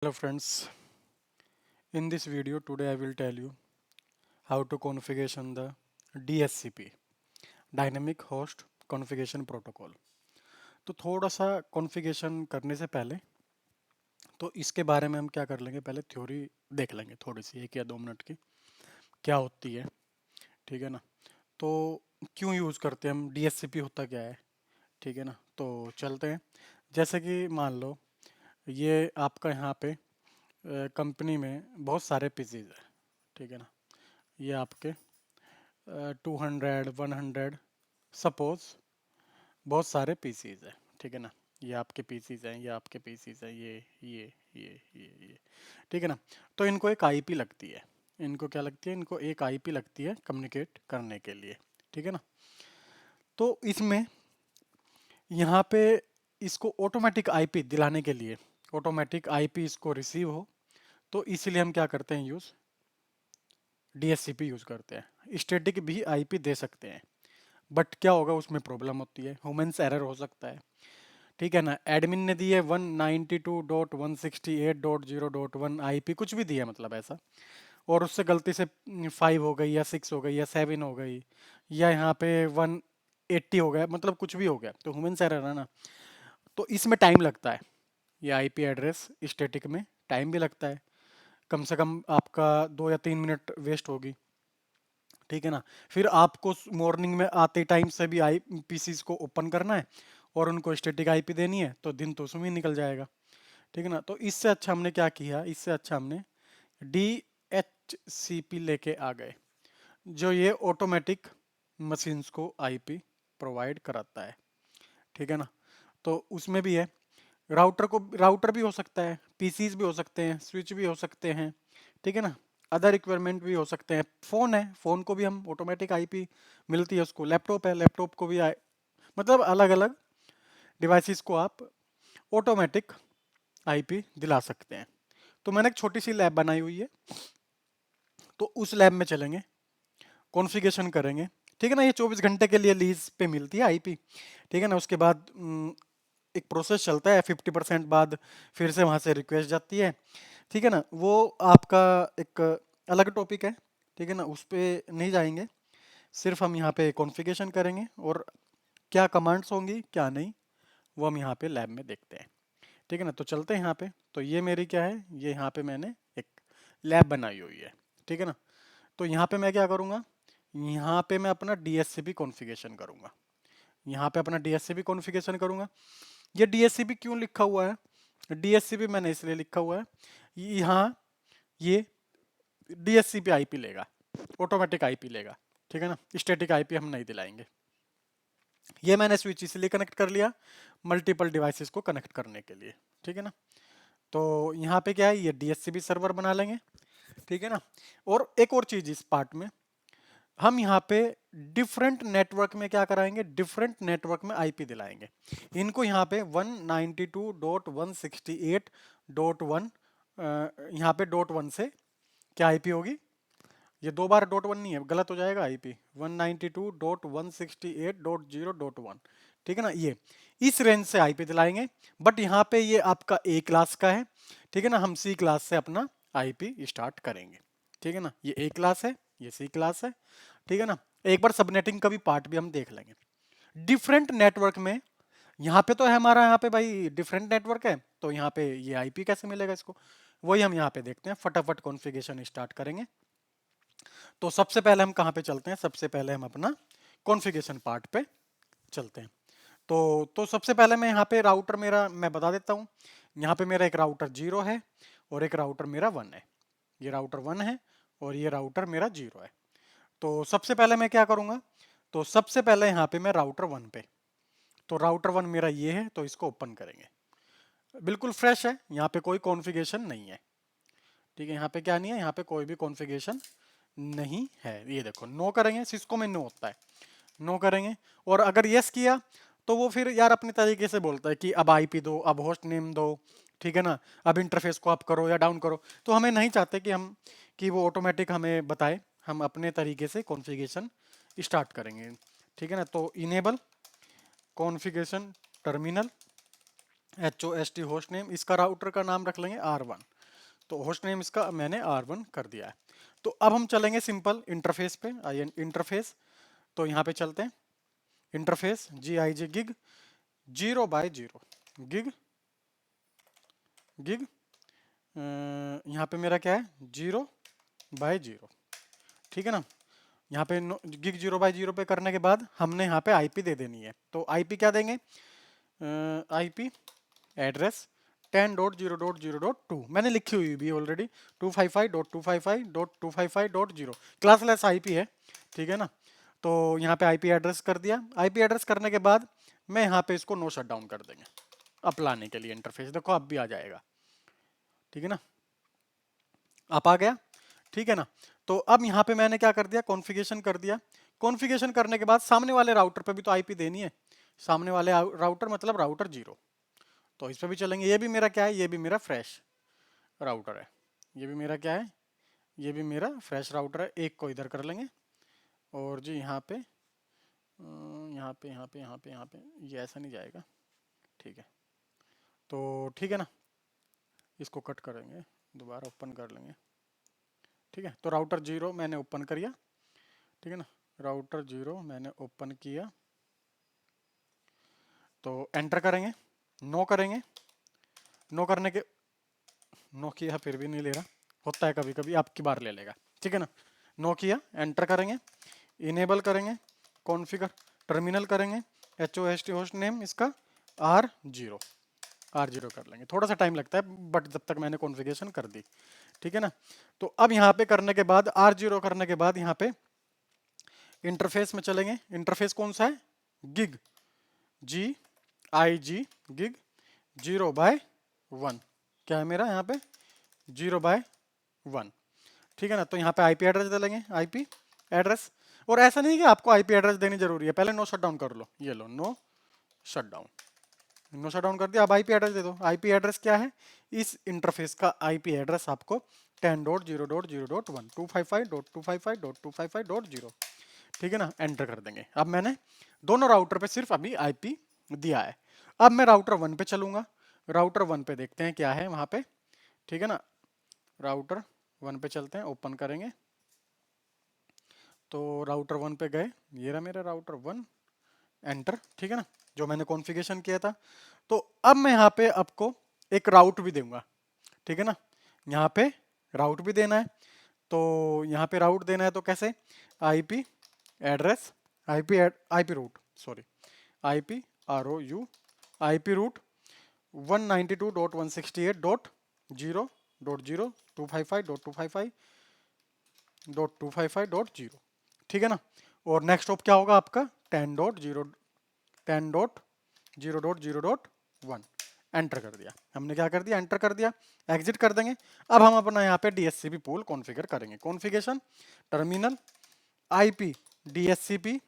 Hello friends, in this video today I will tell you how to configuration the DHCP Dynamic Host Configuration Protocol। तो थोड़ा सा configuration करने से पहले तो इसके बारे में हम क्या कर लेंगे, पहले थ्योरी देख लेंगे थोड़ी सी 1 या 2 मिनट की, क्या होती है, ठीक है ना। तो क्यों यूज़ करते हैं हम, DHCP होता क्या है, ठीक है ना। तो चलते हैं, जैसे कि मान लो ये आपका यहाँ पे कंपनी में बहुत सारे पीसीज है, ठीक है ना। ये आपके 200 100 सपोज बहुत सारे पीसीज है, ठीक है ना। ये आपके पीसीज हैं, ये आपके पीसीज हैं, ये ठीक है ना। तो इनको एक आईपी लगती है, इनको क्या लगती है, इनको एक आईपी लगती है कम्युनिकेट करने के लिए, ठीक है ना। तो इसमें यहाँ पे इसको ऑटोमेटिक आईपी दिलाने के लिए, ऑटोमेटिक आईपी इसको रिसीव हो, तो इसीलिए हम क्या करते हैं, यूज़ डीएचसीपी यूज़ करते हैं। स्टैटिक भी आईपी दे सकते हैं, बट क्या होगा, उसमें प्रॉब्लम होती है, ह्यूमन्स एरर हो सकता है, ठीक है ना। एडमिन ने दी है 192.168.0.1 आईपी, कुछ भी दिया मतलब ऐसा, और उससे गलती से 5 हो गई या 6 हो गई या 7 हो गई, या यहाँ पे 180 हो गया, मतलब कुछ भी हो गया, तो ह्यूमन्स एरर है ना। तो इसमें टाइम लगता है, ये आईपी एड्रेस स्टैटिक में टाइम भी लगता है, कम से कम आपका 2 या 3 मिनट वेस्ट होगी, ठीक है ना। फिर आपको मॉर्निंग में आते टाइम से भी आई पीसीस को ओपन करना है और उनको स्टैटिक आईपी देनी है, तो दिन तो उसमें ही निकल जाएगा, ठीक है ना। तो इससे अच्छा हमने क्या किया, इससे अच्छा हमने DHCP लेके आ गए, जो ये ऑटोमेटिक मशीन्स को आईपी प्रोवाइड कराता है, ठीक है ना। तो उसमें भी है, राउटर भी हो सकता है, पीसीज भी हो सकते हैं, स्विच भी हो सकते हैं, ठीक है ना। अदर रिक्वायरमेंट भी हो सकते हैं, फ़ोन है, फ़ोन को भी हम ऑटोमेटिक आईपी मिलती है उसको, लैपटॉप है, लैपटॉप को भी मतलब अलग अलग डिवाइसेस को आप ऑटोमेटिक आईपी दिला सकते हैं। तो मैंने एक छोटी सी लैब बनाई हुई है, तो उस लैब में चलेंगे, कॉन्फ़िगरेशन करेंगे, ठीक है ना। ये 24 घंटे के लिए लीज पे मिलती है आईपी, ठीक है ना। उसके बाद एक प्रोसेस चलता है, 50% बाद फिर से वहाँ से रिक्वेस्ट जाती है, ठीक है ना। वो आपका एक अलग टॉपिक है, ठीक है ना, उस पर नहीं जाएंगे। सिर्फ हम यहाँ पे कॉन्फ़िगरेशन करेंगे और क्या कमांड्स होंगी क्या नहीं, वो हम यहाँ पे लैब में देखते हैं, ठीक है ना। तो चलते हैं यहाँ पे। तो ये मेरी क्या है, ये यहाँ पे मैंने एक लैब बनाई हुई है, ठीक है ना। तो यहाँ पे मैं क्या करूँगा, यहाँ पे मैं अपना DHCP कॉन्फ़िगरेशन करूँगा, यहाँ पे अपना DHCP कॉन्फ़िगरेशन करूँगा। ये DHCP क्यों लिखा हुआ है, DHCP मैंने इसलिए लिखा हुआ है, यहाँ ये DHCP आईपी लेगा, ऑटोमेटिक आईपी लेगा, ठीक है ना। स्टैटिक आईपी हम नहीं दिलाएंगे। ये मैंने स्विच इसलिए कनेक्ट कर लिया, मल्टीपल डिवाइसेस को कनेक्ट करने के लिए, ठीक है ना। तो यहाँ पे क्या है, ये DHCP सर्वर बना लेंगे, ठीक है ना। और एक और चीज इस पार्ट में, हम यहाँ पे डिफरेंट नेटवर्क में क्या कराएंगे, डिफरेंट नेटवर्क में आईपी दिलाएंगे। इनको यहाँ पे 192.168.1 यहाँ पे .1 से क्या आईपी होगी, ये 2 बार .1 नहीं है, गलत हो जाएगा आईपी, 192.168.0.1, ठीक है ना। ये इस रेंज से आईपी दिलाएंगे, बट यहाँ पे ये आपका ए क्लास का है, ठीक है ना। हम सी क्लास से अपना आईपी स्टार्ट करेंगे, ठीक है ना। ये ए क्लास है, ये सी क्लास है, ठीक है ना। एक बार सबनेटिंग का भी पार्ट भी हम देख लेंगे। डिफरेंट नेटवर्क में, यहाँ पे तो है हमारा, यहाँ पे भाई डिफरेंट नेटवर्क है, तो यहाँ पे ये आईपी कैसे मिलेगा इसको, वही हम यहाँ पे देखते हैं। फटाफट कॉन्फ़िगरेशन स्टार्ट करेंगे। तो सबसे पहले हम कहाँ पे चलते हैं, सबसे पहले हम अपना कॉन्फ़िगरेशन पार्ट पे चलते हैं। तो सबसे पहले मैं यहाँ पे राउटर मेरा मैं बता देता हूँ। यहाँ पे मेरा एक राउटर 0 है और एक राउटर मेरा 1 है, ये राउटर 1 है और ये राउटर मेरा 0 है। तो सबसे पहले मैं क्या करूँगा, तो सबसे पहले यहाँ पे मैं राउटर 1 पे, तो राउटर 1 मेरा ये है, तो इसको ओपन करेंगे। बिल्कुल फ्रेश है, यहाँ पे कोई कॉन्फ़िगरेशन नहीं है, ठीक है। यहाँ पे क्या नहीं है, यहाँ पे कोई भी कॉन्फ़िगरेशन नहीं है। ये देखो, नो करेंगे, सिस्को में नो होता है, नो करेंगे। और अगर यस किया तो वो फिर यार अपने तरीके से बोलता है कि अब आईपी दो, अब होस्ट नेम दो, ठीक है ना, अब इंटरफेस को अप करो या डाउन करो। तो हमें नहीं चाहते कि वो ऑटोमेटिक हमें बताए, हम अपने तरीके से कॉन्फ़िगरेशन स्टार्ट करेंगे, ठीक है ना। तो enable configuration terminal HOST host name, इसका राउटर का नाम रख लेंगे R1, तो होस्ट नेम इसका मैंने R1 कर दिया है। तो अब हम चलेंगे सिंपल इंटरफेस पे, इंटरफेस। तो यहाँ पे चलते हैं interface GIG gig 0/0 gig gig यहाँ पे मेरा क्या है 0/0, ठीक है ना। यहाँ पे गिग 0/0 पे करने के बाद हमने यहाँ पे आईपी दे देनी है। तो आईपी क्या देंगे, आईपी एड्रेस 10.0.0.2 मैंने लिखी हुई भी ऑलरेडी 255.255.255.0 क्लासलेस आईपी है, ठीक है ना। तो यहाँ पे आईपी एड्रेस कर दिया। आईपी एड्रेस करने के बाद मैं यहाँ पे इसको नो शट डाउन कर देंगे अपलाने के लिए इंटरफेस। देखो अब भी आ जाएगा, ठीक है ना, आप आ गया, ठीक है ना। तो अब यहाँ पे मैंने क्या कर दिया, कॉन्फ़िगरेशन कर दिया। कॉन्फ़िगरेशन करने के बाद सामने वाले राउटर पे भी तो आईपी देनी है, सामने वाले राउटर मतलब राउटर 0, तो इस पे भी चलेंगे। ये भी मेरा क्या है, ये भी मेरा फ्रेश राउटर है, ये भी मेरा क्या है, ये भी मेरा फ्रेश राउटर है। एक को इधर कर लेंगे और जी यहाँ पे यहाँ पे यहाँ पे यहाँ पे यहाँ पे ये ऐसा नहीं जाएगा, ठीक है। तो ठीक है ना, इसको कट करेंगे, दोबारा ओपन कर लेंगे, ठीक है। तो राउटर 0 मैंने ओपन किया, ठीक है ना, राउटर 0 मैंने ओपन किया। तो एंटर करेंगे, नो करेंगे, नो करने के नो किया फिर भी नहीं ले रहा, होता है कभी कभी, आपकी बार ले लेगा, ठीक है ना। नो किया, एंटर करेंगे, इनेबल करेंगे, कॉन्फ़िगर टर्मिनल करेंगे, HOST होस्ट नेम इसका R0 कर लेंगे। थोड़ा सा टाइम लगता है बट जब तक मैंने कॉन्फ़िगरेशन कर दी, ठीक है ना। तो अब यहाँ पे करने के बाद R0 करने के बाद यहाँ पे इंटरफेस में चलेंगे। इंटरफेस कौन सा है, गिग GIG गिग 0/1, क्या है मेरा यहाँ पे 0/1, ठीक है ना। तो यहाँ पे आईपी एड्रेस डालेंगे, आईपी एड्रेस। और ऐसा नहीं कि आपको आईपी एड्रेस देनी जरूरी है, पहले नो शट डाउन कर लो, ये लो no shut down, no shut down कर दिया। अब आईपी एड्रेस दे दो। आईपी एड्रेस क्या है, इस इंटरफेस का आईपी एड्रेस आपको 10.0.0.1 255.255.255.0, ठीक है ना, एंटर कर देंगे। अब मैंने दोनों राउटर पे सिर्फ अभी आईपी दिया है। अब मैं राउटर 1 पे चलूंगा, राउटर 1 पे देखते हैं क्या है वहां पे, ठीक है ना। राउटर 1 पे चलते हैं, ओपन करेंगे। तो राउटर 1 पे गए, ये रहा मेरा राउटर 1, एंटर, ठीक है ना, जो मैंने कॉन्फ़िगरेशन किया था। तो अब मैं यहाँ पे आपको एक राउट भी दूंगा, ठीक है ना, यहाँ पे राउट भी देना है। तो यहाँ पे राउट देना है तो कैसे, IP address, IP root, sorry IP ROU IP root 192.168.0.0 255.255.255.0, ठीक है ना। और नेक्स्ट हॉप क्या होगा आपका 10.0.0.1, एंटर कर दिया हमने। क्या कर दिया, एंटर कर दिया, एग्जिट कर देंगे। अब हम अपना यहाँ पे DHCP पूल कॉन्फ़िगर करेंगे। Configuration terminal IP DHCP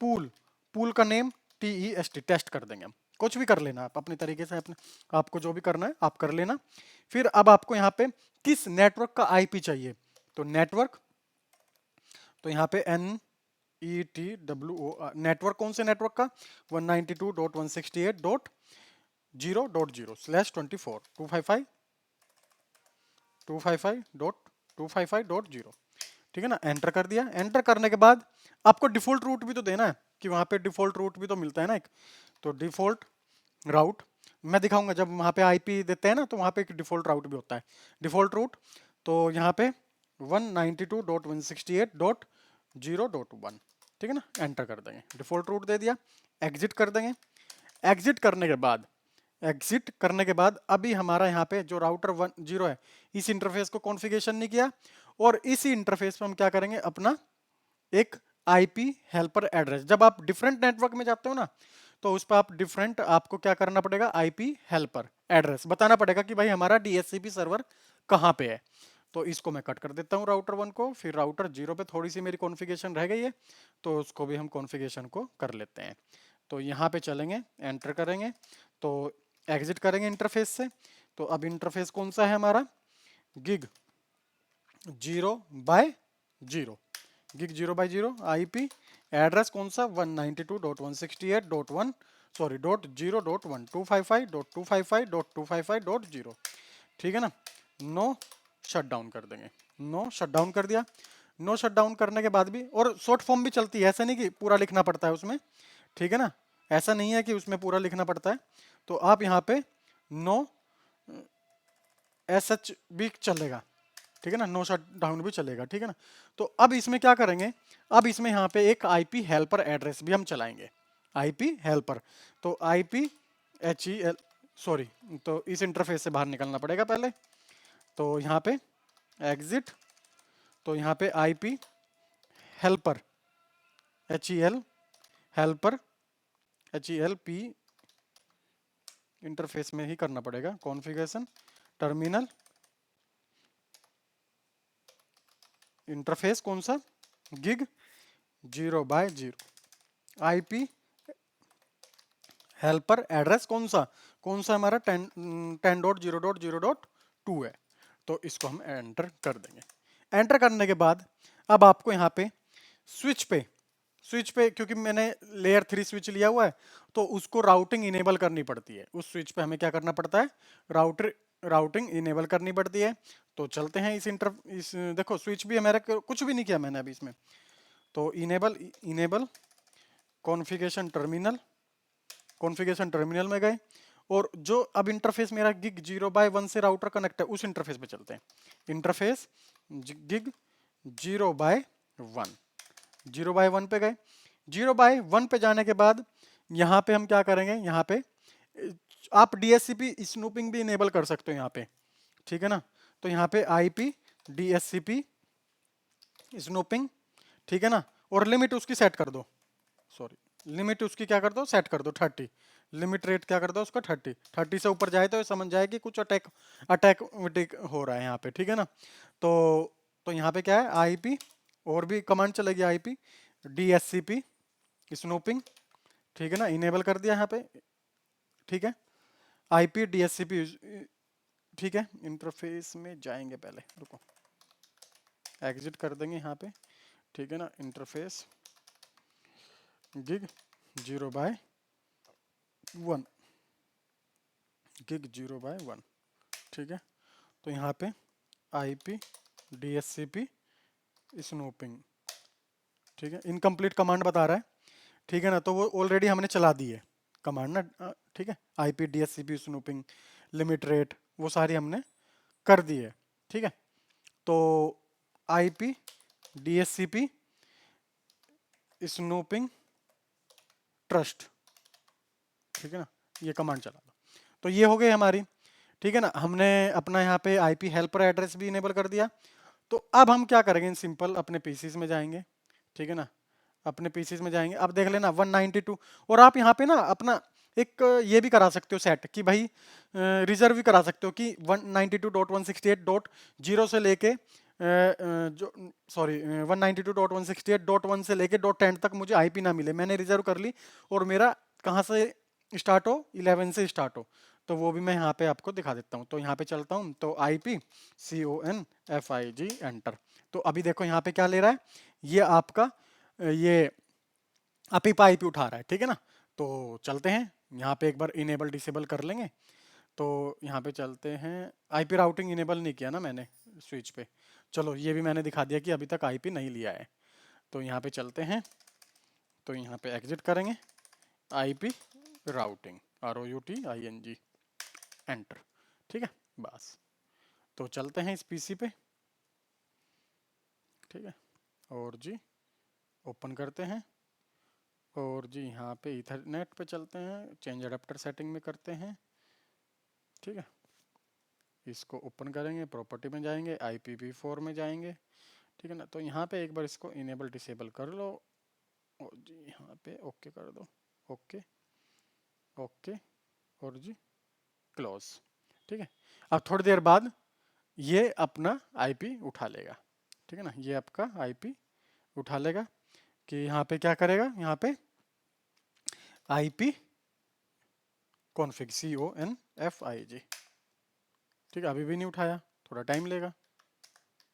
pool, pool का नेम TEST, टेस्ट कर देंगे हम। कुछ भी कर लेना आप अपने तरीके से, अपने आपको जो भी करना है आप कर लेना। फिर अब आपको यहाँ पे किस नेटवर्क का आईपी चाहिए, तो नेटवर्क, तो यहाँ पे NETWO नेटवर्क, कौन से नेटवर्क का 192.168.0.0/24 255.255.0, ठीक है ना, एंटर कर दिया। एंटर करने के बाद आपको डिफॉल्ट रूट भी तो देना है, कि वहां पे डिफॉल्ट रूट भी तो मिलता है ना एक। तो डिफॉल्ट राउट मैं दिखाऊंगा, जब वहां पे आईपी देते हैं ना तो वहां पे एक डिफॉल्ट राउट भी होता है, डिफॉल्ट रूट। तो यहाँ पे 192.168.0.1, ठीक है ना, एंटर कर देंगे, डिफॉल्ट रूट दे दिया, एग्जिट कर देंगे। एग्जिट करने के बाद, एग्जिट करने के बाद अभी हमारा यहाँ पे जो राउटर 10 है, इस इंटरफेस को कॉन्फ़िगरेशन नहीं किया, और इसी इंटरफेस पे हम क्या करेंगे, अपना एक आईपी हेल्पर एड्रेस। जब आप डिफरेंट नेटवर्क में जाते हो ना, तो उस पर आप डिफरेंट, आपको क्या करना पड़ेगा, आईपी हेल्पर एड्रेस बताना पड़ेगा कि भाई हमारा DHCP सर्वर कहाँ पे है। तो इसको मैं कट कर देता हूँ राउटर 1 को। फिर राउटर 0 पे थोड़ी सी मेरी कॉन्फ़िगरेशन रह गई है, तो उसको भी हम कॉन्फ़िगरेशन को कर लेते हैं। तो यहाँ पे चलेंगे, एंटर करेंगे, तो एग्जिट करेंगे इंटरफेस से। तो अब इंटरफेस कौन सा है हमारा, गिग 0/0, गिग 0/0, आईपी एड्रेस कौन सा 192.168.1 सॉरी .0.1 255.255.255.0, ठीक है ना। नो शट डाउन कर देंगे, नो शट डाउन कर दिया। नो शट डाउन करने के बाद भी, और शॉर्ट फॉर्म भी चलती है, ऐसा नहीं कि पूरा लिखना पड़ता है उसमें, ठीक है ना, ऐसा नहीं है कि उसमें पूरा लिखना पड़ता है। तो आप यहाँ पे नो एस एच भी चलेगा, ठीक है ना, नो शट डाउन भी चलेगा, ठीक है ना। तो अब इसमें क्या करेंगे, अब इसमें यहाँ पे एक आईपी हेल्पर एड्रेस भी हम चलाएंगे, आईपी हेल्पर। तो IP H E L, sorry, तो इस इंटरफेस से बाहर निकलना पड़ेगा पहले। तो यहाँ पे एग्जिट, तो यहाँ पे IP helper H E L, helper H E L P, interface में ही करना पड़ेगा, कॉन्फ़िगरेशन टर्मिनल, इंटरफेस कौन सा, गिग 0/0, आईपी हेल्पर एड्रेस कौन सा हमारा 10.0.0.2 है। तो इसको हम एंटर कर देंगे। एंटर करने के बाद अब आपको यहाँ पे स्विच पे स्विच पे क्योंकि मैंने लेयर 3 स्विच लिया हुआ है, तो उसको राउटिंग इनेबल करनी पड़ती है। उस स्विच पे हमें क्या करना पड़ता है, राउटिंग इनेबल करनी पड़ती है। तो चलते हैं इस देखो स्विच भी है मेरा, कुछ भी नहीं किया मैंने अभी इसमें। तो इनेबल कॉन्फ़िगरेशन टर्मिनल में गए, और जो अब इंटरफेस मेरा गिग 0/1 से राउटर कनेक्ट है, उस इंटरफेस पे चलते हैं। इंटरफेस गिग 0/1, 0/1 पे गए। 0/1 पे जाने के बाद यहाँ पे हम क्या करेंगे, यहाँ पे आप डीएससीपी स्नूपिंग भी इनेबल कर सकते हो यहाँ पे, ठीक है ना। तो यहाँ पे आईपी डीएससीपी स्नूपिंग, ठीक है ना, और लिमिट उसकी सेट कर दो, सॉरी लिमिट उसकी क्या कर दो, सेट कर दो 30, लिमिट रेट क्या कर दो उसका 30 से ऊपर जाए तो ये समझ जाए कि कुछ अटैक हो रहा है यहाँ पे, ठीक है ना। तो यहाँ पे क्या है, आईपी, और भी कमांड चलेगी, आईपी डीएससीपी स्नूपिंग, ठीक है ना, इनेबल कर दिया यहाँ पे, ठीक है, आईपी डीएससीपी, ठीक है। इंटरफेस में जाएंगे, पहले रुको, एग्जिट कर देंगे यहाँ पे, ठीक है ना। इंटरफेस गिग 0/1, गिग 0/1, ठीक है। तो यहाँ पे आईपी डीएससीपी स्नूपिंग, ठीक है, इनकम्प्लीट कमांड बता रहा है, ठीक है ना। तो वो ऑलरेडी हमने चला दी है कमांड ना, ठीक है, IP DSCP snooping, limit rate, वो सारी हमने कर दी है, ठीक है। तो आईपी डीएससीपी स्नूपिंग ट्रस्ट, ठीक है ना, ये कमांड चला दो। तो ये हो गई हमारी, ठीक है ना, हमने अपना यहाँ पे आईपी हेल्पर एड्रेस भी इनेबल कर दिया। तो अब हम क्या करेंगे, सिंपल अपने पीसीज में जाएंगे, ठीक है ना, अपने पीसीज में जाएंगे। अब देख लेना 192, और आप यहाँ पे ना अपना एक ये भी करा सकते हो सेट कि भाई रिजर्व भी करा सकते हो कि 192.168.0 से लेके जो सॉरी 192.168.1 से लेके .10 तक मुझे आईपी ना मिले, मैंने रिजर्व कर ली, और मेरा कहाँ से स्टार्ट हो, 11 से स्टार्ट हो। तो वो भी मैं यहाँ पे आपको दिखा देता हूँ। तो यहाँ पे चलता हूँ, तो IPCONFIG एंटर। तो अभी देखो यहाँ पे क्या ले रहा है, ये आपका ये अपीपा आईपी उठा रहा है, ठीक है ना। तो चलते हैं यहाँ पे एक बार इनेबल डिसेबल कर लेंगे। तो यहाँ पे चलते हैं, आईपी राउटिंग इनेबल नहीं किया ना मैंने स्विच पे, चलो ये भी मैंने दिखा दिया कि अभी तक आईपी नहीं लिया है। तो यहाँ पे चलते हैं, तो यहाँ पे एग्जिट करेंगे, आईपी राउटिंग ROUTING एंटर, ठीक है, बस। तो चलते हैं इस पीसी पे, ठीक है, और जी ओपन करते हैं, और जी यहाँ पे ईथरनेट पे चलते हैं, चेंज अडेप्टर सेटिंग में करते हैं, ठीक है। इसको ओपन करेंगे, प्रॉपर्टी में जाएंगे, IPv4 में जाएंगे, ठीक है ना। तो यहाँ पे एक बार इसको इनेबल डिसेबल कर लो, और जी यहाँ पे ओके कर दो, ओके ओके, और जी क्लोज, ठीक है। अब थोड़ी देर बाद ये अपना आईपी उठा लेगा, ठीक है ना, ये आपका आईपी उठा लेगा कि यहाँ पे क्या करेगा, यहाँ पे आईपी कॉन्फ़िग CONFIG, ठीक है, अभी भी नहीं उठाया, थोड़ा टाइम लेगा,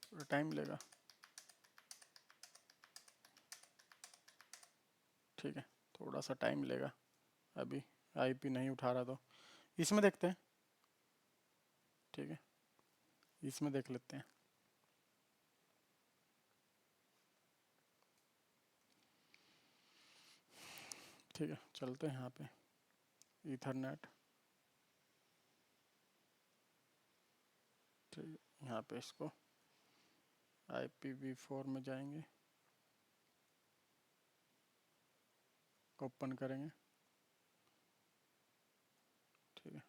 थोड़ा टाइम लेगा, ठीक है, थोड़ा सा टाइम लेगा, अभी आईपी नहीं उठा रहा। तो इसमें देखते हैं, ठीक है, इसमें देख लेते हैं। ठीक है, चलते हैं यहाँ पे ईथरनेट। ठीक है, यहाँ पे इसको IPv4 में जाएंगे, ओपन करेंगे। ठीक है,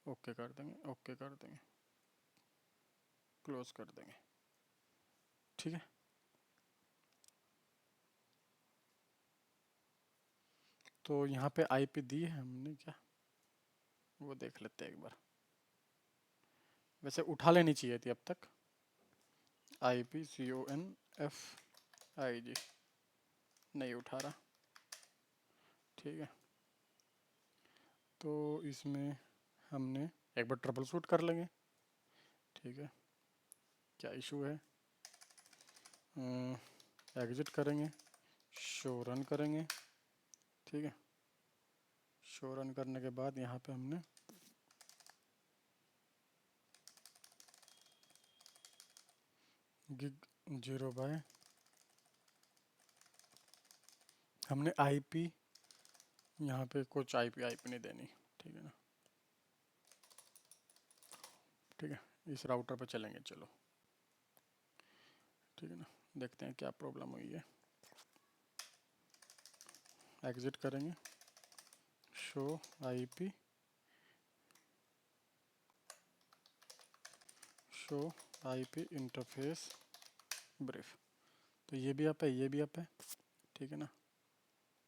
ओके कर देंगे, ओके कर देंगे, क्लोज कर देंगे। ठीक है, तो यहाँ पे IP दी है हमने क्या, वो देख लेते हैं एक बार। वैसे उठा लेनी चाहिए थी अब तक, IPCONFIG, नहीं उठा रहा। ठीक है, तो इसमें हमने एक बार ट्रबल शूट कर लेंगे। ठीक है, क्या इशू है, एग्जिट करेंगे, शो रन करेंगे। ठीक है, शो रन करने के बाद यहाँ पे हमने गिग 0 हमने IP यहाँ पे कुछ IP नहीं देनी। ठीक है ना, ठीक है, इस राउटर पे चलेंगे। चलो ठीक है ना, देखते हैं क्या प्रॉब्लम हुई है। एग्जिट करेंगे, show IP, show IP interface brief. तो ये भी अप है, ये भी अप है। ठीक है ना,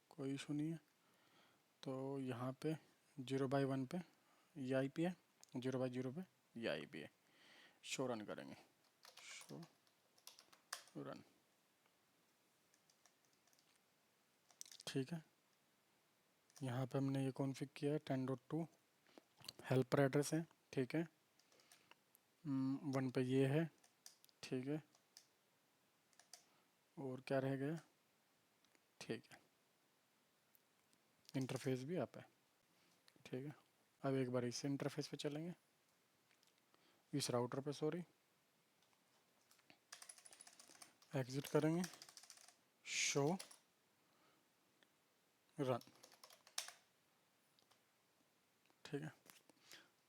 कोई इशू नहीं है। तो यहाँ पे 0/1 पे ये IP है, 0/0 पे ये IP है। शो रन करेंगे, शो रन। ठीक है, यहाँ पे हमने ये कॉन्फ़िग किया है 10.2 हेल्पर एड्रेस है। ठीक है, 1 पे ये है। ठीक है, और क्या रह गया, ठीक है, इंटरफेस भी आप है। ठीक है, अब एक बार इस इंटरफेस पे चलेंगे, इस राउटर पे, सॉरी, एग्जिट करेंगे, शो रन। ठीक है,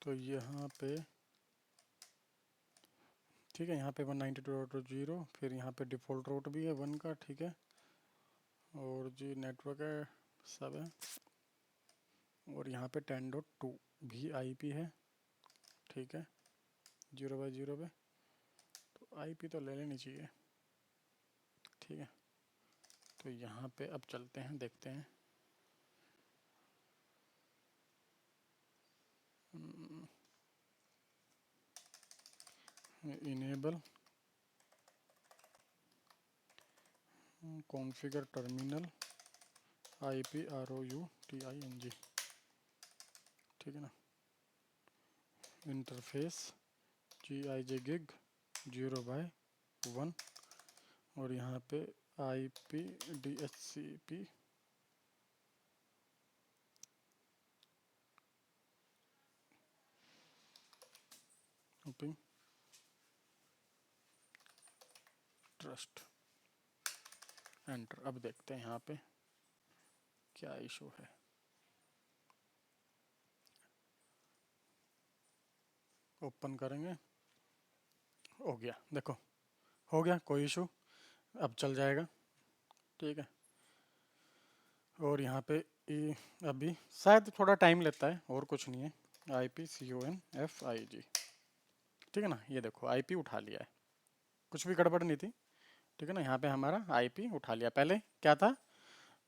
तो यहाँ पे, ठीक है, यहाँ पे 192.0, फिर यहाँ पे डिफ़ॉल्ट रूट भी है 1 का। ठीक है, और जी नेटवर्क है सब है, और यहाँ पे 10.2 भी IP है। ठीक है, 0/0 पे, तो IP तो ले लेनी चाहिए। ठीक है, तो यहाँ पे अब चलते हैं, देखते हैं। Enable configure terminal IPROUTING। ठीक है ना, इंटरफेस GIG गिग 0/1, और यहाँ पे IP DHCP whooping trust, enter. अब देखते हैं यहाँ पे क्या इशू है। ओपन करेंगे, हो गया, देखो हो गया, कोई इशू, अब चल जाएगा। ठीक है, और यहाँ पे अभी शायद थोड़ा टाइम लेता है, और कुछ नहीं है। IPCONFIG। ठीक है ना, ये देखो IP उठा लिया है, कुछ भी गड़बड़ नहीं थी। ठीक है ना, यहाँ पे हमारा IP उठा लिया। पहले क्या था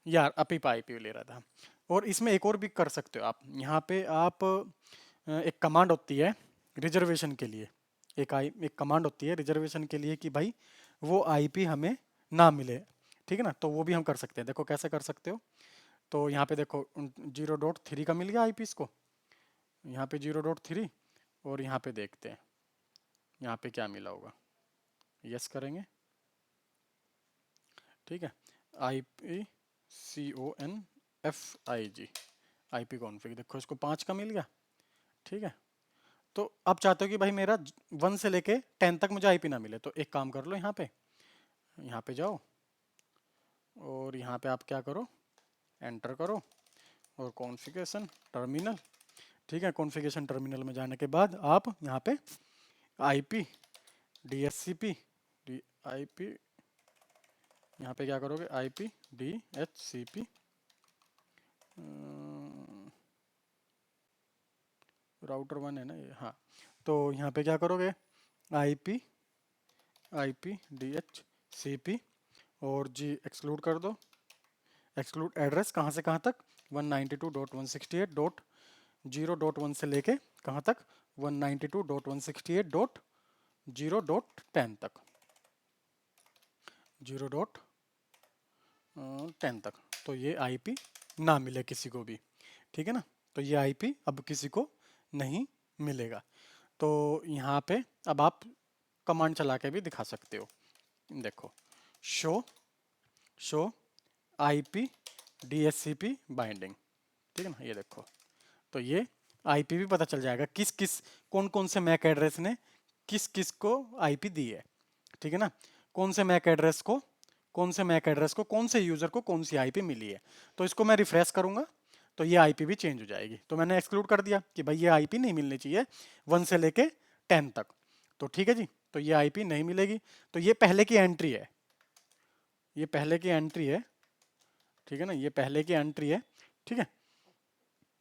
यार, अपी IP ले रहा था। और इसमें एक और भी कर सकते हो आप, यहाँ पे आप एक कमांड होती है रिजर्वेशन के लिए, एक कमांड होती है रिजर्वेशन के लिए कि भाई वो IP हमें ना मिले। ठीक है ना, तो वो भी हम कर सकते हैं। देखो कैसे कर सकते हो, तो यहाँ पे देखो 0.3 का मिल गया IP इसको, यहाँ पे 0.3, और यहाँ पे देखते हैं यहाँ पे क्या मिला होगा। यस करेंगे, ठीक है, IPCONFIG IP कॉन्फ़िग, देखो इसको 5 का मिल गया। ठीक है, तो आप चाहते हो कि भाई मेरा 1 से लेके 10 तक मुझे आईपी ना मिले, तो एक काम कर लो, यहाँ पे जाओ और यहाँ पे आप क्या करो, एंटर करो और कॉन्फ़िगरेशन टर्मिनल, ठीक है। कॉन्फ़िगरेशन टर्मिनल में जाने के बाद आप यहाँ पे आईपी डीएचसीपी आईपी, यहाँ पे क्या करोगे, आईपी डीएचसीपी राउटर 1 है ना ये, हाँ। तो यहाँ पे क्या करोगे, आईपी डीएचसीपी और जी एक्सक्लूड कर दो। एक्सक्लूड एड्रेस कहाँ से कहाँ तक, 192.168.0.1 से लेके कहाँ तक, 192.168.0.10 तक, 0.10 तक। तो ये आईपी ना मिले किसी को भी, ठीक है ना। तो ये आईपी अब किसी को नहीं मिलेगा। तो यहाँ पे अब आप कमांड चला के भी दिखा सकते हो। देखो, शो आईपी डीएचसीपी बाइंडिंग, ठीक है ना, ये देखो। तो ये आईपी भी पता चल जाएगा किस किस कौन कौन से मैक एड्रेस ने किस किस को आईपी दी है, ठीक है ना। कौन से मैक एड्रेस को कौन से यूजर को कौन सी आईपी मिली है। तो इसको मैं रिफ्रेश करूंगा तो ये आईपी भी चेंज हो जाएगी। तो मैंने एक्सक्लूड कर दिया कि भाई ये आईपी नहीं मिलनी चाहिए 1 से लेके 10 तक। तो ठीक है जी, तो ये आईपी नहीं मिलेगी। तो ये पहले की एंट्री है, ये पहले की एंट्री है, ठीक है ना, ये पहले की एंट्री है, ठीक है।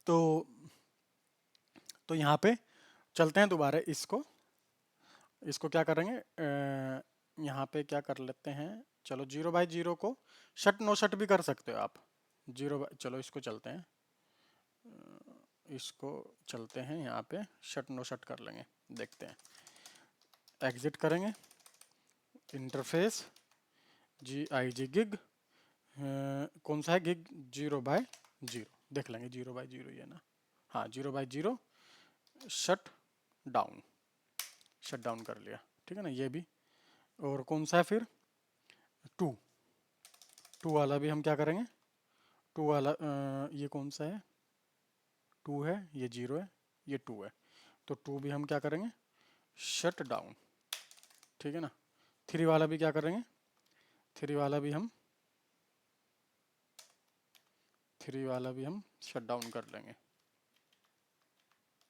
तो यहाँ पे चलते हैं दोबारा, इसको क्या करेंगे, यहाँ पे क्या कर लेते हैं, चलो 0/0 को शट नो शट भी कर सकते हो आप। चलो इसको चलते हैं, इसको चलते हैं यहाँ पे शट नो शट कर लेंगे, देखते हैं। एग्जिट करेंगे, इंटरफेस GIG गिग, कौन सा है गिग, 0/0 देख लेंगे, 0/0 ये ना, हाँ 0/0 शट डाउन कर लिया, ठीक है ना, ये भी। और कौन सा है फिर, 2 वाला भी हम क्या करेंगे, 2 वाला ये कौन सा है, 2 है, ये 0 है, ये 2 है। तो 2 भी हम क्या करेंगे, शट डाउन, ठीक है ना। 3 वाला भी क्या करेंगे, 3 वाला भी हम शट डाउन कर लेंगे,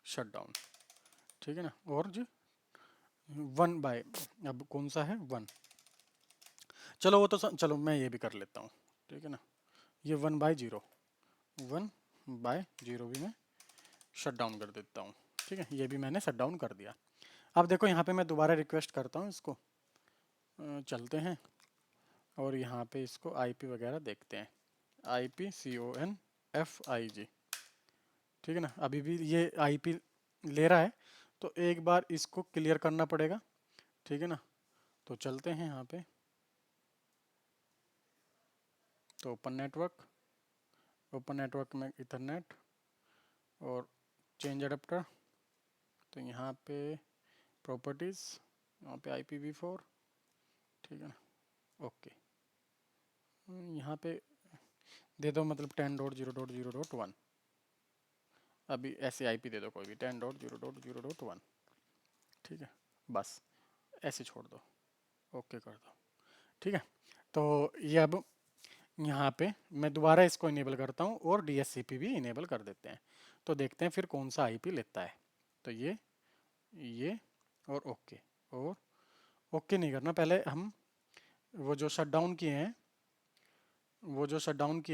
शट डाउन, ठीक है ना। और जी 1 बाय, अब कौन सा है 1, चलो वो तो चलो मैं ये भी कर लेता हूँ, ठीक है ना। ये 1/0 भी मैं शट डाउन कर देता हूँ, ठीक है। ये भी मैंने शट डाउन कर दिया। अब देखो यहाँ पे मैं दोबारा रिक्वेस्ट करता हूँ इसको, चलते हैं और यहाँ पे इसको आईपी वगैरह देखते हैं, IPCONFIG, ठीक है ना। अभी भी ये आईपी ले रहा है, तो एक बार इसको क्लियर करना पड़ेगा, ठीक है ना। तो चलते हैं यहाँ पे, तो ओपन नेटवर्क में इथरनेट और चेंज अडेप्टर, तो यहाँ पे प्रॉपर्टीज़, यहाँ पे IPv4, ठीक है ना, ओके। यहाँ पे दे दो मतलब 10.0.0.1, अभी ऐसे आईपी दे दो कोई भी 10.0.0.1, ठीक है, बस ऐसे छोड़ दो, ओके कर दो, ठीक है। तो ये अब यहाँ पे मैं दोबारा इसको इनेबल करता हूँ और DHCP भी इनेबल कर देते हैं। तो देखते हैं फिर कौन सा आईपी लेता है। तो ये और ओके नहीं करना, पहले हम वो जो शटडाउन किए हैं,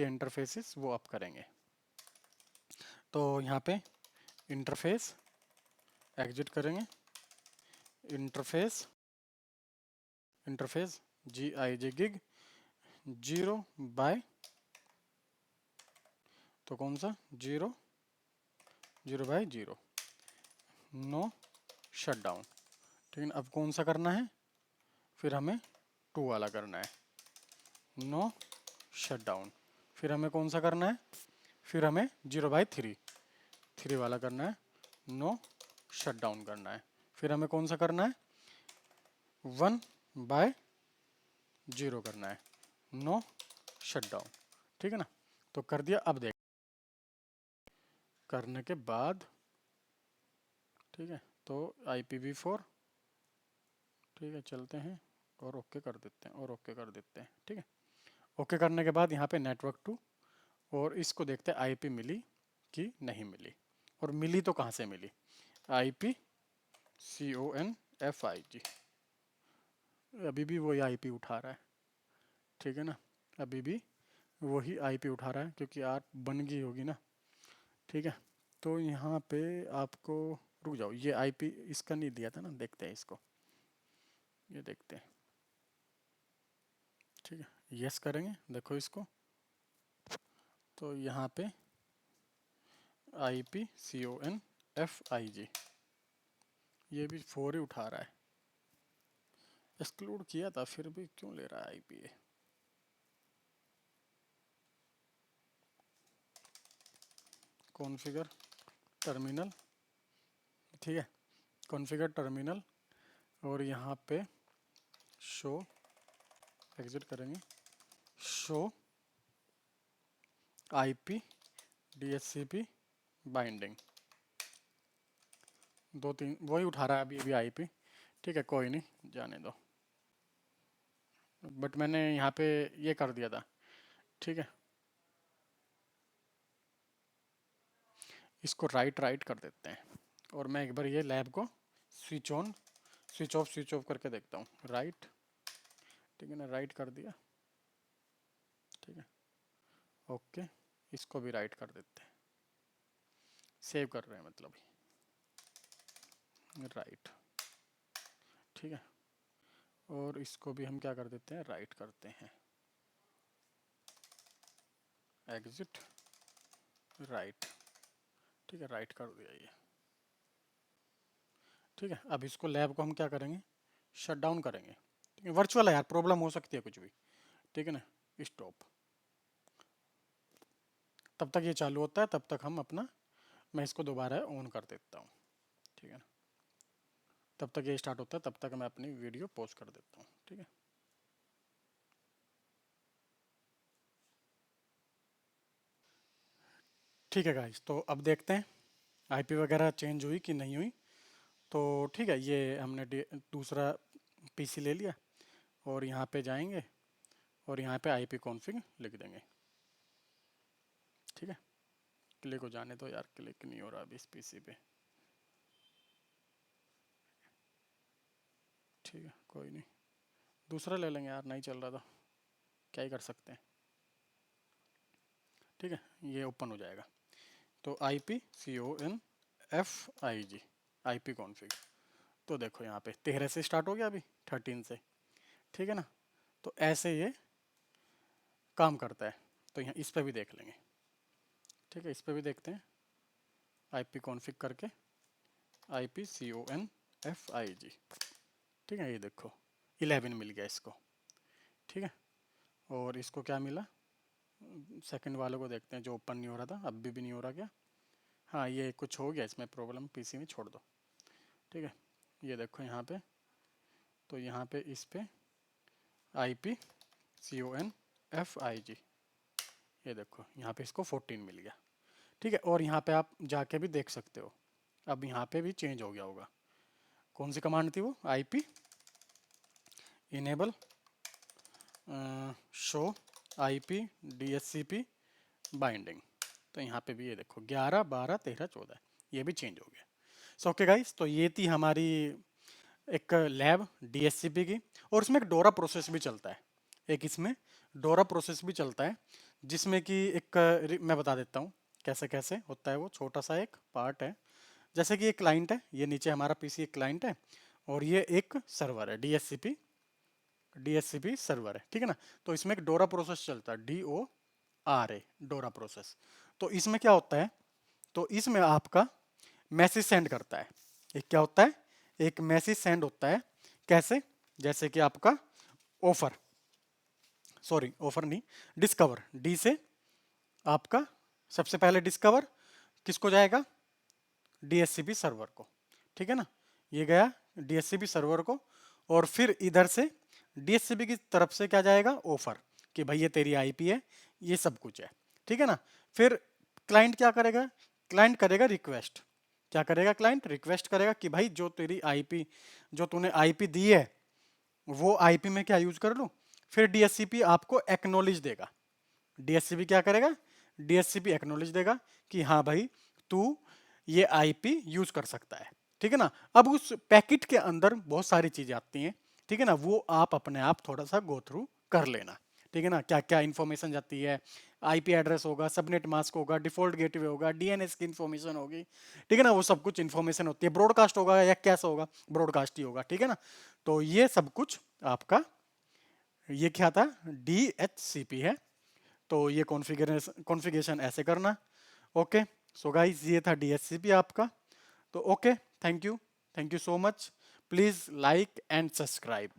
इंटरफेसेस वो अप करेंगे। तो यहाँ पे इंटरफेस एग्जिट करेंगे, इंटरफेस GIG गिग 0/, तो कौन सा 0/0 नो शट डाउन, ठीक है। अब कौन सा करना है, फिर हमें 2 वाला करना है, नो शट डाउन। फिर हमें कौन सा करना है, फिर हमें 0/3 वाला करना है, नो शट डाउन करना है। फिर हमें कौन सा करना है, 1/0 करना है, नो शट डाउन, ठीक है ना। तो कर दिया। अब देख करने के बाद, ठीक है, तो IPv4, ठीक है, चलते हैं और ओके कर देते हैं और ओके कर देते हैं। ठीक है, ओके करने के बाद यहाँ पे नेटवर्क टू, और इसको देखते हैं आईपी मिली कि नहीं मिली, और मिली तो कहाँ से मिली, IPCONFIG, अभी भी वही आईपी उठा रहा है। ठीक है ना, अभी भी वही आईपी उठा रहा है क्योंकि आर बन गई होगी ना। ठीक है, तो यहाँ पे आपको, रुक जाओ, ये आईपी इसका नहीं दिया था ना, देखते हैं इसको, ये देखते हैं। ठीक है, यस करेंगे, देखो इसको, तो यहाँ पे IPCONFIG, ये भी 4 ही उठा रहा है, एक्सक्लूड किया था फिर भी क्यों ले रहा है आईपी ये। कॉन्फ़िगर टर्मिनल, ठीक है, कॉन्फ़िगर टर्मिनल, और यहाँ पे शो, एग्जिट करेंगे, शो IP DHCP बाइंडिंग, 2-3 वही उठा रहा है अभी आईपी। ठीक है, कोई नहीं, जाने दो, बट मैंने यहाँ पे ये कर दिया था। ठीक है, इसको राइट कर देते हैं, और मैं एक बार ये लैब को स्विच ऑन स्विच ऑफ करके देखता हूँ, राइट, ठीक है ना, राइट कर दिया। ठीक है, ओके, इसको भी राइट कर देते हैं, सेव कर रहे हैं मतलब, राइट। ठीक है, और इसको भी हम क्या कर देते हैं, राइट करते हैं, एग्जिट, राइट। ठीक है, राइट कर दिया ये। ठीक है, अब इसको लैब को हम क्या करेंगे, शट डाउन करेंगे। ठीक है, वर्चुअल है यार, प्रॉब्लम हो सकती है कुछ भी। ठीक है ना, स्टॉप, तब तक ये चालू होता है, तब तक हम अपना, मैं इसको दोबारा ऑन कर देता हूँ। ठीक है ना, तब तक ये स्टार्ट होता है, तब तक मैं अपनी वीडियो पॉज कर देता हूँ। ठीक है, ठीक है गाइस, तो अब देखते हैं आईपी वगैरह चेंज हुई कि नहीं हुई। तो ठीक है, ये हमने दूसरा पीसी ले लिया, और यहाँ पे जाएंगे और यहाँ पे आईपी कॉन्फ़िग लिख देंगे। ठीक है, क्लिक हो जाने दो यार, क्लिक नहीं हो रहा अभी इस पीसी पे। ठीक है, कोई नहीं, दूसरा ले लेंगे यार, नहीं चल रहा था, क्या ही कर सकते हैं। ठीक है, ये ओपन हो जाएगा, तो IPCONFIG आईपी कॉन्फ़िग, तो देखो यहाँ पे 13 से स्टार्ट हो गया, अभी 13 से। ठीक है ना, तो ऐसे ये काम करता है, तो यहाँ इस पर भी देख लेंगे। ठीक है, इस पर भी देखते हैं, आईपी कॉन्फ़िग करके IPCONFIG। ठीक है, ये देखो 11 मिल गया इसको। ठीक है, और इसको क्या मिला, सेकंड वाले को देखते हैं, जो ओपन नहीं हो रहा था, अभी भी नहीं हो रहा क्या, हाँ ये कुछ हो गया इसमें प्रॉब्लम, पीसी में छोड़ दो। ठीक है, ये देखो यहाँ पे, तो यहाँ पे इस पे IPCONFIG, ये देखो यहाँ पे इसको 14 मिल गया। ठीक है, और यहाँ पे आप जाके भी देख सकते हो, अब यहाँ पे भी चेंज हो गया होगा। कौन सी कमांड थी वो, IP enable show IP DHCP binding, तो यहाँ पे भी ये देखो 11 12 13 14, ये भी चेंज हो गया। सो ओके गाइस, तो ये थी हमारी एक लैब DHCP की, और इसमें एक डोरा प्रोसेस भी चलता है, एक इसमें डोरा प्रोसेस भी चलता है, जिसमें कि एक मैं बता देता हूँ कैसे कैसे होता है, वो छोटा सा एक पार्ट है। जैसे कि ये क्लाइंट है, ये नीचे हमारा पीसी एक क्लाइंट है, और ये एक सर्वर है, DHCP सर्वर है। ठीक है ना, तो इसमें एक डोरा प्रोसेस चलता है, DORA, डोरा प्रोसेस। तो इसमें क्या होता है, तो इसमें आपका मैसेज सेंड करता है, एक क्या होता है, एक मैसेज सेंड होता है, कैसे, जैसे कि आपका ऑफर, सॉरी ऑफर नहीं, डिस्कवर, डी से आपका सबसे पहले डिस्कवर किसको जाएगा, DHCP सर्वर को। ठीक है ना, ये गया DHCP सर्वर को, और फिर इधर से DHCP की तरफ से क्या जाएगा, ऑफर, कि भाई ये तेरी आईपी है, ये सब कुछ है। ठीक है ना, फिर क्लाइंट क्या करेगा, क्लाइंट करेगा रिक्वेस्ट क्या करेगा क्लाइंट? रिक्वेस्ट करेगा कि भाई जो तेरी आईपी, जो तूने आईपी दी है वो आईपी में क्या यूज कर लूं। फिर डीएचसीपी आपको एक्नॉलेज देगा। डीएचसीपी क्या करेगा? डीएचसीपी एक्नॉलेज देगा कि हाँ भाई तू ये आईपी यूज कर सकता है। ठीक है ना। अब उस पैकेट के अंदर बहुत सारी चीजें आती हैं, ठीक है ना, वो आप अपने आप थोड़ा सा गो थ्रू कर लेना। ठीक है ना, क्या क्या इन्फॉर्मेशन जाती है, आईपी एड्रेस होगा, सबनेट मास्क होगा, डिफॉल्ट गेटवे होगा, डीएनएस की इन्फॉर्मेशन होगी। ठीक है ना, वो सब कुछ इन्फॉर्मेशन होती है। ब्रॉडकास्ट होगा या कैसा होगा? ब्रॉडकास्ट ही होगा। ठीक है ना। तो ये सब कुछ आपका, ये क्या था? DHCP है। तो ये कॉन्फ़िगरेशन ऐसे करना। ओके। सो गाइस ये था DHCP आपका। तो okay, thank you so much. Please like and subscribe.